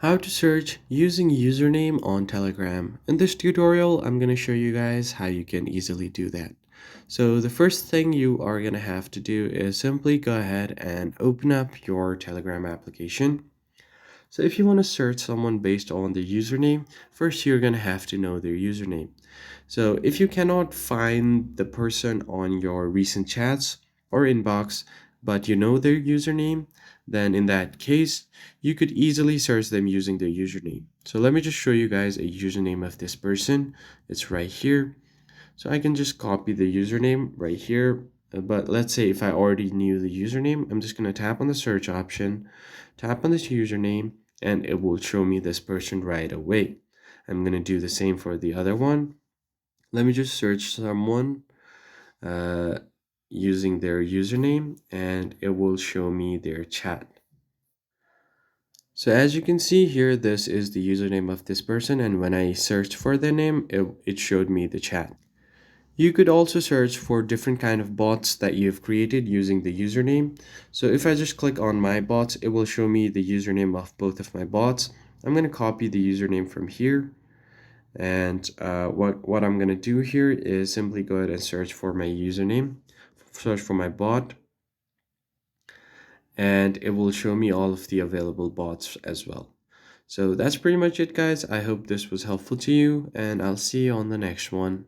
How to search using username on Telegram. In this tutorial, I'm going to show you guys how you can easily do that. So the first thing you are going to have to do is simply go ahead and open up your Telegram application. So if you want to search someone based on their username, first you're going to have to know their username. So if you cannot find the person on your recent chats or inbox, but you know their username, then in that case, you could easily search them using their username. So let me just show you guys a username of this person. It's right here. So I can just copy the username right here. But let's say if I already knew the username, I'm just going to tap on the search option, tap on this username, and it will show me this person right away. I'm going to do the same for the other one. Let me just search someone uh, using their username and it will show me their chat. So as you can see here, this is the username of this person, and when I searched for their name, it showed me the chat. You could also search for different kind of bots that you've created using the username. So if I just click on my bots, it will show me the username of both of my bots. I'm going to copy the username from here. And what I'm going to do here is simply go ahead and search for my username, search for my bot, and it will show me all of the available bots as well. So that's pretty much it, guys. I hope this was helpful to you, and I'll see you on the next one.